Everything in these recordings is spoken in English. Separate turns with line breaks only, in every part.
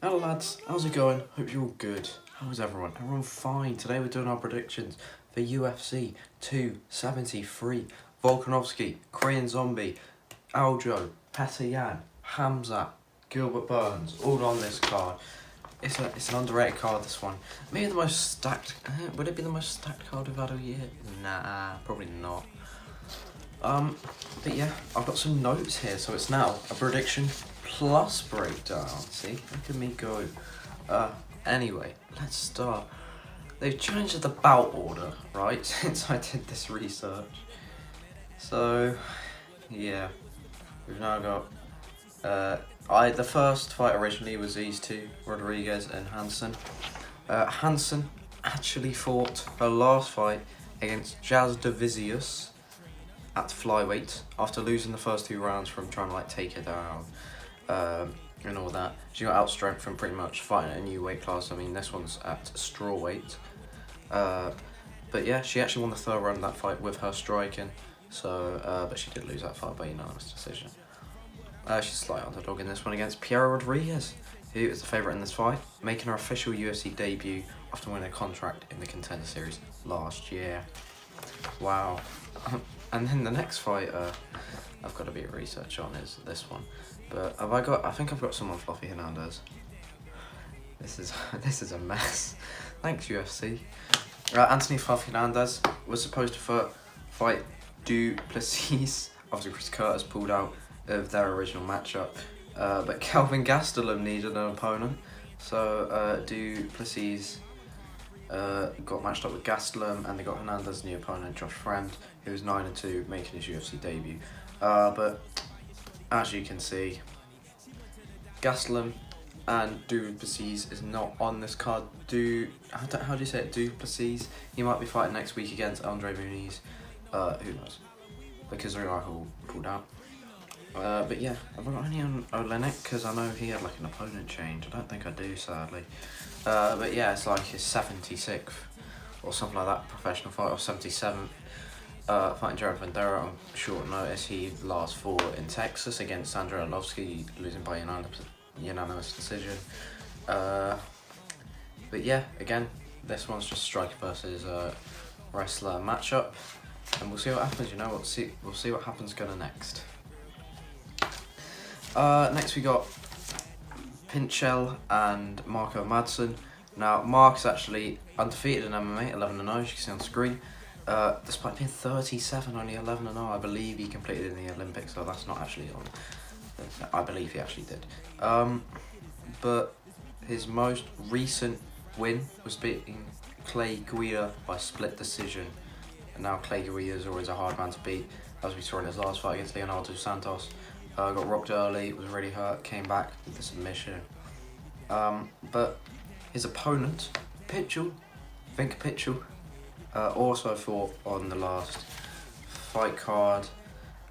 Hello lads, how's it going? Hope you're all good. How's everyone? Everyone fine. Today we're doing our predictions for UFC 273. Volkanovski, Korean Zombie, Aljo, Petr Yan, Hamza, Gilbert Burns, all on this card. It's an underrated card, this one. Maybe the most stacked. Would it be the most stacked card we've had all year? Nah, probably not. But yeah, I've got some notes here, so it's now a prediction plus breakdown. See, look at me go. Anyway, let's start. They've changed the bout order, right, since I did this research. So, yeah, we've now got. The first fight originally was these two, Rodriguez and Hanson. Hanson actually fought her last fight against Jazz Davisius at flyweight after losing the first 2 rounds from trying to take her down and all that. She got outstrength from pretty much fighting at a new weight class. I mean, this one's at strawweight. But yeah, she actually won the 3rd round of that fight with her striking. So, but she did lose that fight by unanimous decision. She's a slight underdog in this one against Piera Rodriguez, who is the favourite in this fight, making her official UFC debut after winning a contract in the Contender Series last year. Wow. And then the next fight I've got a bit of research on is this one. But I think I've got someone Fluffy Hernandez. This is a mess. Thanks UFC. Anthony Fluffy Hernandez was supposed to fight Du Plessis after Chris Curtis pulled out of their original matchup. But Kelvin Gastelum needed an opponent. So Du Plessis got matched up with Gastelum, and they got Hernandez's new opponent, Josh Fremd, who was 9-2, making his UFC debut. But as you can see, Gastelum and Du Plessis is not on this card. How do you say it? Du Plessis? He might be fighting next week against Andre Muniz. Who knows? Because Rival pulled out. But yeah, have I got any on Olenek? Because I know he had an opponent change. I don't think I do, sadly. But yeah, it's his 76th or something like that professional fight, or 77th. Fighting Jared Vandera on short notice. He last fought in Texas against Andrei Arlovsky, losing by unanimous decision. But yeah, again, this one's just striker versus wrestler matchup, and we'll see what happens. We'll see what happens next. Next we got Pinchell and Marco Madison. Now, Mark's actually undefeated in MMA, 11-0, as you can see on screen. Despite being 37, only 11-0, I believe he completed in the Olympics, so that's not actually on. I believe he actually did. But his most recent win was beating Clay Guida by split decision. And now Clay Guida is always a hard man to beat, as we saw in his last fight against Leonardo Santos. Got rocked early, was really hurt, came back with the submission. But his opponent, Pinchell, also fought on the last fight card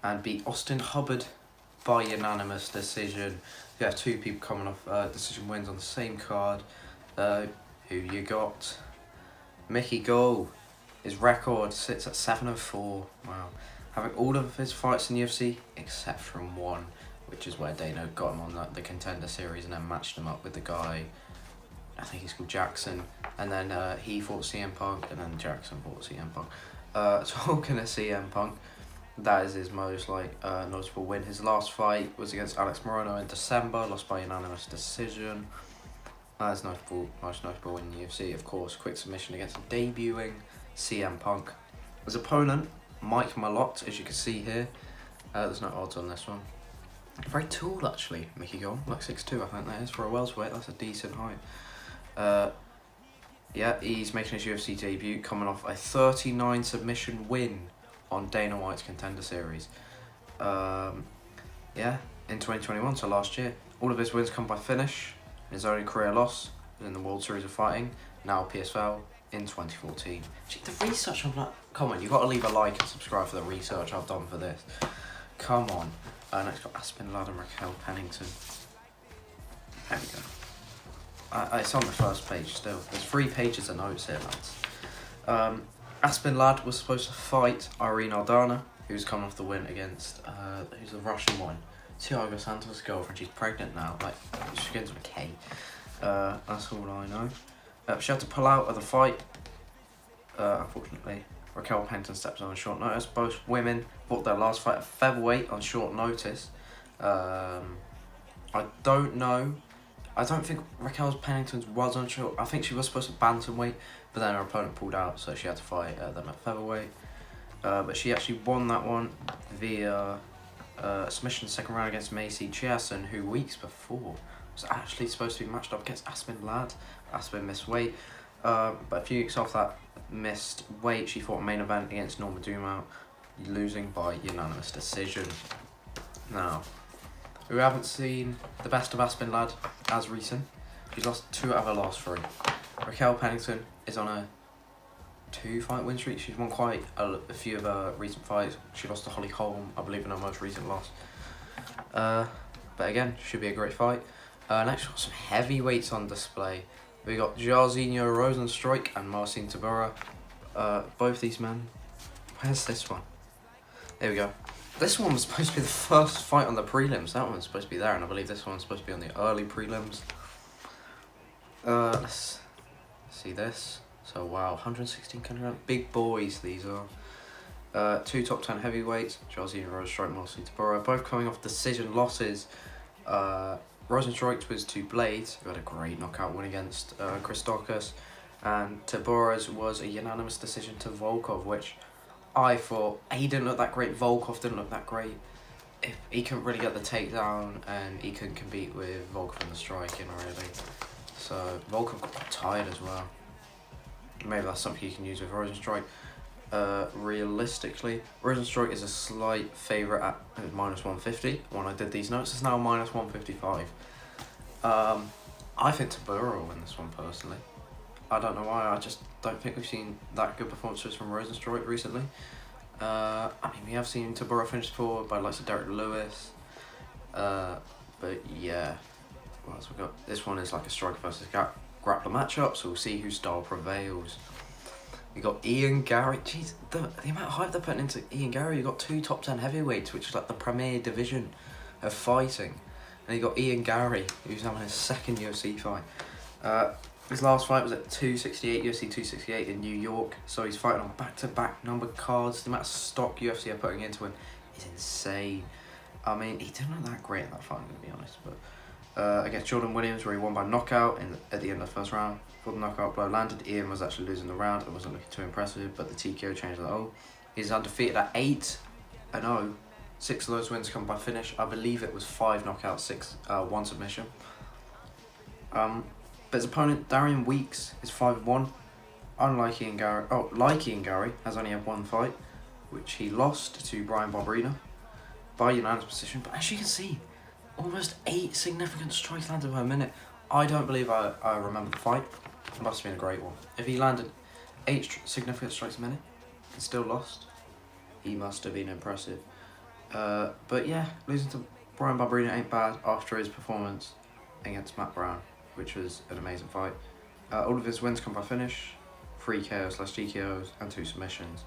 and beat Austin Hubbard by unanimous decision. You have 2 people coming off decision wins on the same card. Who you got? Mickey Gall. His record sits at 7-4. Wow. Having all of his fights in the UFC except from one, which is where Dana got him on the Contender Series and then matched him up with the guy, I think he's called Jackson, and then he fought CM Punk, and then Jackson fought CM Punk. Talking to CM Punk, that is his most notable win. His last fight was against Alex Morono in December, lost by unanimous decision. That's most notable in the UFC, of course. Quick submission against debuting CM Punk. His opponent, Mike Malott, as you can see here. There's no odds on this one. Very tall, actually, Mickey Gall. 6'2", I think that is. For a welterweight, that's a decent height. Yeah, he's making his UFC debut, coming off a 39 submission win on Dana White's Contender Series. Yeah, in 2021, so last year. All of his wins come by finish. His only career loss was in the World Series of Fighting, now PSL, in 2014. Gee, the research on that, come on, you've got to leave a like and subscribe for the research I've done for this. Come on. Next got Aspen Ladd and Raquel Pennington. There we go. It's on the first page still. There's 3 pages of notes here, lads. Aspen Ladd was supposed to fight Irene Aldana, who's come off the win against, who's the Russian one? Thiago Santos' girlfriend. She's pregnant now. She begins with a K. That's all I know. She had to pull out of the fight, unfortunately. Raquel Pennington steps on short notice. Both women fought their last fight at featherweight on short notice. I don't know. I don't think Raquel Pennington's was on short. I think she was supposed to bantamweight, but then her opponent pulled out, so she had to fight them at featherweight. But she actually won that one via submission in the second round against Macy Chiasson, who weeks before was actually supposed to be matched up against Aspen Ladd. Aspen missed weight, but a few weeks off that missed weight, she fought a main event against Norma Dumont, losing by unanimous decision. Now, we haven't seen the best of Aspen Ladd as recent. She's lost 2 out of her last 3. Raquel Pennington is on a 2-fight win streak. She's won quite a few of her recent fights. She lost to Holly Holm, I believe, in her most recent loss. But again, should be a great fight. Next, we've got some heavyweights on display. We got Jairzinho Rozenstruik and Marcin Tybura. Both these men. Where's this one? There we go. This one was supposed to be the first fight on the prelims. That one's supposed to be there, and I believe this one's supposed to be on the early prelims. Let's see this. So wow, 116 kilogram, big boys these are. 2 top 10 heavyweights, Jairzinho Rozenstruik, Marcin Tybura, both coming off decision losses. Rozenstruik's was to Blades, who had a great knockout win against Chris Daukaus, and Tybura's was a unanimous decision to Volkov, which I thought he didn't look that great. Volkov didn't look that great. If he couldn't really get the takedown, and he couldn't compete with Volkov in the striking really. So Volkov got quite tired as well. Maybe that's something you can use with Rozenstruik. Realistically, Rozenstruik is a slight favourite at -150. When I did these notes, it's now -155. I think Tybura will win this one personally. I don't know why. I just don't think we've seen that good performances from Rozenstruik recently. I mean, we have seen Tybura finish forward by likes of Derek Lewis. But yeah, what else we got? This one is like a striker versus grappler matchup, so we'll see whose style prevails. You got Ian Gary. Jeez, the amount of hype they're putting into Ian Gary. You got 2 top 10 heavyweights, which is like the premier division of fighting, and you got Ian Gary, who's having his 2nd UFC fight. His last fight was at 268, UFC 268 in New York, so he's fighting on back-to-back numbered cards. The amount of stock UFC are putting into him is insane. I mean, he didn't look that great in that fight, I'm going to be honest, but against Jordan Williams, where he won by knockout at the end of the first round. Before the knockout blow landed, Ian was actually losing the round. It wasn't looking too impressive, but the TKO changed that all. He's undefeated at 8-0. 6 of those wins come by finish. I believe it was 5 knockouts, 1 submission. But his opponent, Darian Weeks, is 5-1. Unlike Ian Gary, like Ian Gary, has only had 1 fight, which he lost to Brian Barberina by unanimous decision. But as you can see, almost 8 significant strikes landed per minute. I don't believe I remember the fight. It must have been a great one. If he landed 8 significant strikes a minute and still lost, he must have been impressive. But yeah, losing to Brian Barberina ain't bad after his performance against Matt Brown, which was an amazing fight. All of his wins come by finish, 3 KOs/GKOs and 2 submissions.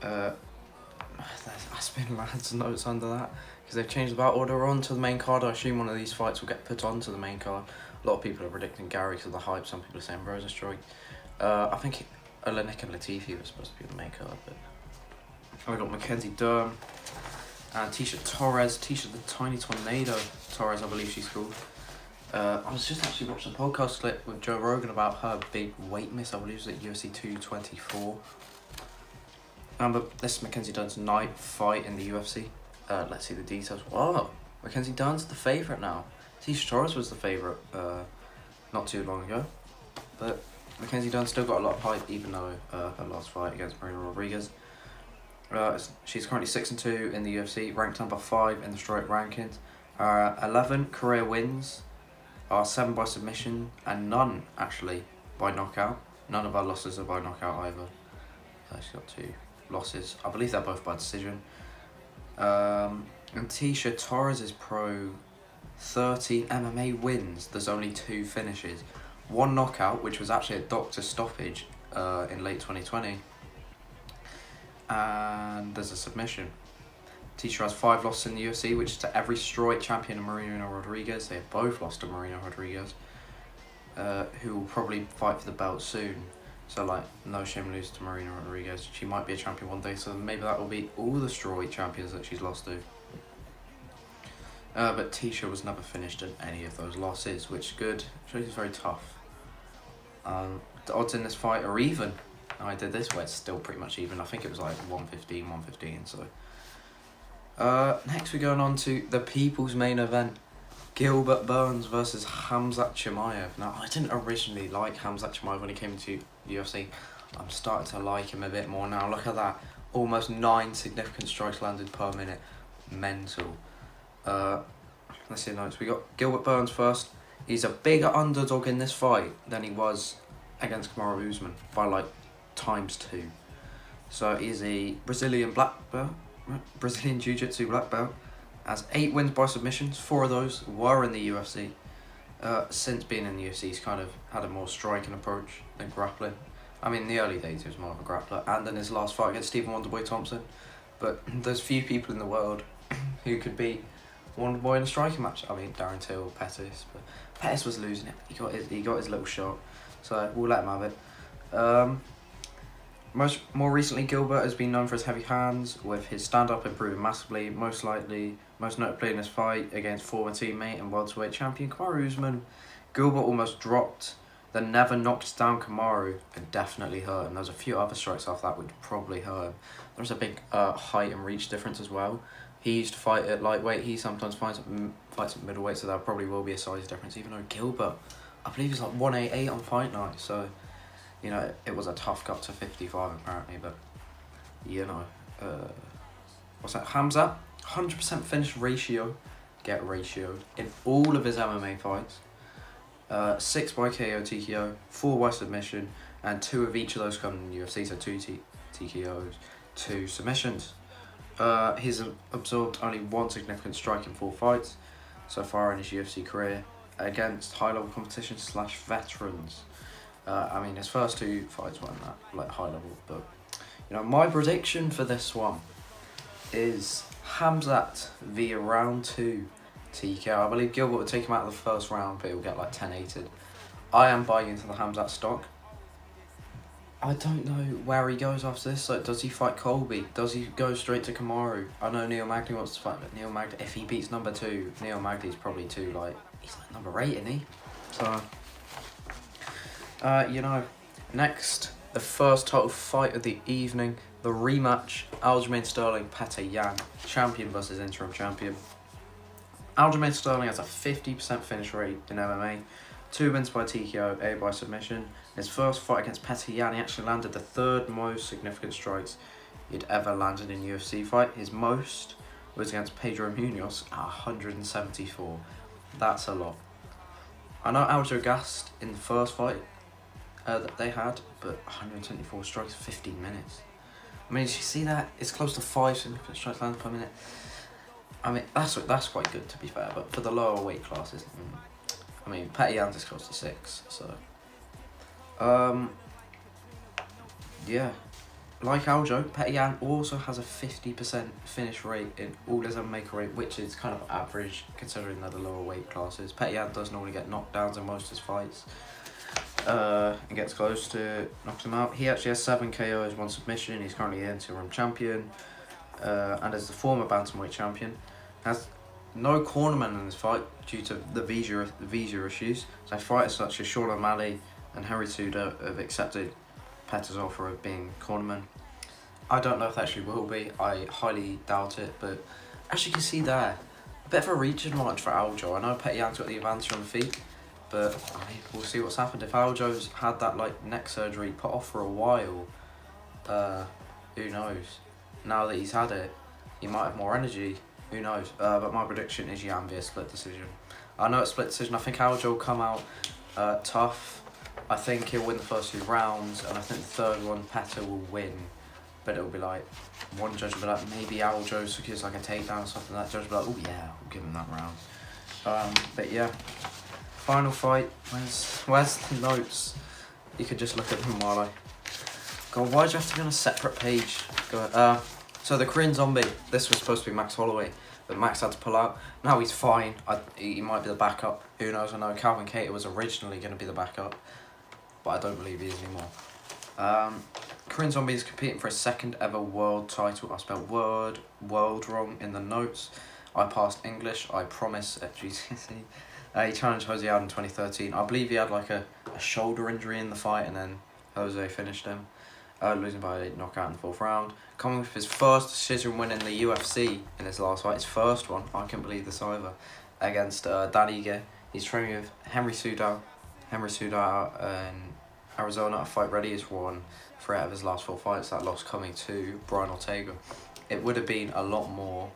That's been Ladd's notes under that, because they've changed the bout order on to the main card. I assume one of these fights will get put onto the main card. A lot of people are predicting Gary because of the hype. Some people are saying Rozenstruik. I think Olenek and Latifi was supposed to be on the main card, but I got Mackenzie Dern and Tisha Torres. Tisha the Tiny Tornado Torres, I believe she's called. I was just actually watching a podcast clip with Joe Rogan about her big weight miss. I believe it was at UFC 224. But this is Mackenzie Dunn's night fight in the UFC. Let's see the details. Whoa, Mackenzie Dunn's the favourite now. Tisha Torres was the favourite not too long ago. But Mackenzie Dunn still got a lot of hype, even though her last fight against Marina Rodriguez. She's currently 6-2 in the UFC, ranked number 5 in the strike rankings. 11 career wins are 7 by submission and none actually by knockout. None of her losses are by knockout either. She's got 2 losses. I believe they're both by decision. And Tisha Torres is pro 13 MMA wins. There's only 2 finishes. 1 knockout, which was actually a doctor stoppage in late 2020. And there's a submission. Tisha has 5 losses in the UFC, which is to every strawweight champion and Marina Rodriguez. They have both lost to Marina Rodriguez. who will probably fight for the belt soon. So like, no shame lose to Marina Rodriguez. She might be a champion one day, so maybe that will be all the strawweight champions that she's lost to. But Tisha was never finished in any of those losses, which is good. She's very tough. The odds in this fight are even. I did this where it's still pretty much even. I think it was like 115, 115. So next we're going on to the people's main event. Gilbert Burns versus Hamza Chimayo. Now, I didn't originally like Hamza Chimayo when he came to UFC. I'm starting to like him a bit more now. Look at that. Almost 9 significant strikes landed per minute. Mental. Let's see the notes. We got Gilbert Burns first. He's a bigger underdog in this fight than he was against Chimayo Usman by like ×2. So he's a Brazilian black belt, Brazilian Jiu-Jitsu black belt. Has 8 wins by submissions. 4 of those were in the UFC. Since being in the UFC, he's kind of had a more striking approach than grappling. I mean, in the early days, he was more of a grappler. And in his last fight against Stephen Wonderboy Thompson. But there's few people in the world who could beat Wonderboy in a striking match. I mean, Darren Till, Pettis. But Pettis was losing it. He got his little shot. So we'll let him have it. More recently, Gilbert has been known for his heavy hands, with his stand-up improving massively, most notably in his fight against former teammate and welterweight champion Kamaru Usman. Gilbert almost dropped, then never knocked down Kamaru and definitely hurt him. There's a few other strikes off that would probably hurt him. There's a big height and reach difference as well. He used to fight at lightweight, he sometimes fights at middleweight, so there probably will be a size difference, even though Gilbert, I believe he's like 188 on fight night, so... You know, it was a tough cut to 55 apparently, but, you know, what's that, Hamza, 100% finish ratio, get ratioed, in all of his MMA fights, 6 by KO TKO, 4 by submission, and 2 of each of those come in the UFC, so 2 TKOs, 2 submissions. He's absorbed only 1 significant strike in 4 fights so far in his UFC career, against high-level competition / veterans. I mean, his first 2 fights weren't that like high level, but you know, my prediction for this one is Hamzat via round 2 TKO. I believe Gilbert would take him out of the first round, but he'll get like 10-8'd. I am buying into the Hamzat stock. I don't know where he goes after this. So does he fight Colby? Does he go straight to Kamaru? I know Neil Magny wants to fight, but Neil Magny, if he beats number 2, Neil Magny's probably too like, he's like number 8, isn't he? So. You know, next, the first title fight of the evening, the rematch, Aljamain Sterling, Petr Yan, champion versus interim champion. Aljamain Sterling has a 50% finish rate in MMA, 2 wins by TKO, 8 by submission. In his first fight against Petr Yan, he actually landed the 3rd most significant strikes he'd ever landed in a UFC fight. His most was against Pedro Munoz at 174. That's a lot. I know Aljo gassed in the first fight that they had, but 124 strikes, 15 minutes. I mean, did you see that? It's close to 5 significant strikes landed per minute. I mean, that's quite good to be fair, but for the lower weight classes, I mean, Petr Yan's is close to 6, so. Yeah. Like Aljo, Petr Yan also has a 50% finish rate in all his MMA career, which is kind of average considering they're the lower weight classes. Petr Yan does normally get knockdowns in most of his fights. And gets close to knocks him out. He actually has 7 KOs, 1 submission. He's currently the interim champion, and is the former bantamweight champion. Has no cornerman in this fight due to the visa issues. So fighters such as Sean O'Malley and Harry Tudor have accepted Petr's offer of being cornerman. I don't know if that actually will be. I highly doubt it, but as you can see there, a bit of a reach advantage for Aljo. I know Petr Yan's got the advantage on the feet, but I mean, we'll see what's happened. If Aljo's had that like neck surgery put off for a while, who knows? Now that he's had it, he might have more energy. Who knows? But my prediction is Yan via split decision. I know it's split decision. I think Aljo will come out tough. I think he'll win the first 2 rounds, and I think the 3rd one Petr will win. But it'll be like, one judge will be like, maybe Aljo secures like a takedown or something. That judge will be like, oh yeah, we'll give him that round. But yeah. Final fight. Where's the notes? You could just look at them while I... God, why do you have to be on a separate page? Go. So the Korean Zombie. This was supposed to be Max Holloway but Max had to pull out. Now he's fine. He might be the backup. Who knows? I know Calvin Cater was originally going to be the backup, but I don't believe he is anymore. Korean Zombie is competing for his second ever world title. I spelled world wrong in the notes. I passed English, I promise, at GCSE. He challenged Jose out in 2013. I believe he had like a shoulder injury in the fight, and then Jose finished him, losing by knockout in the 4th round. Coming with his first decision win in the UFC in his last fight, his first one, I can't believe this either, against Dan Ige. He's training with Henry Cejudo in Arizona at Fight Ready. He's won 3 out of his last 4 fights, that loss coming to Brian Ortega. It would have been a lot more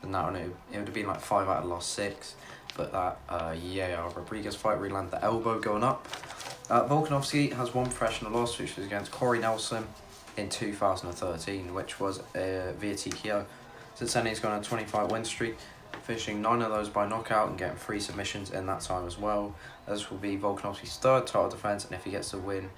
than that, and it would have been like 5 out of the last 6. But that Rodriguez fight really landed the elbow going up. Volkanovski has one professional loss, which was against Corey Nelson in 2013, which was via TKO. Since then, he's gone on a 20-fight win streak, finishing 9 of those by knockout and getting 3 submissions in that time as well. This will be Volkanovski's 3rd title defense, and if he gets the win,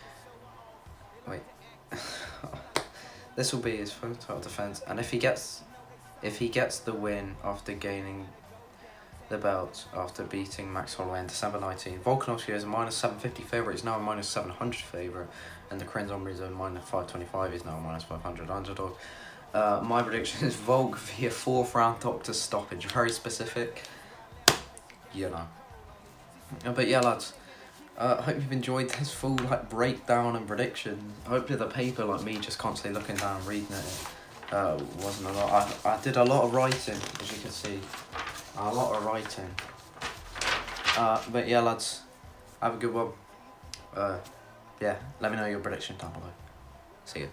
this will be his 3rd title defense, and if he gets the win after gaining the belt after beating Max Holloway in December 19, Volkanovski is a -750 favourite. He's now a -700 favourite, and the Korean Zombie is a -525. He's now a -500 underdog. My prediction is Volk via 4th round doctor stoppage. Very specific, you know. But yeah, lads. I hope you've enjoyed this full breakdown and prediction. Hopefully the paper, like me just constantly looking down and reading it, wasn't a lot. I did a lot of writing, as you can see. A lot of writing. But yeah, lads, have a good one. Yeah, let me know your prediction down below. See you.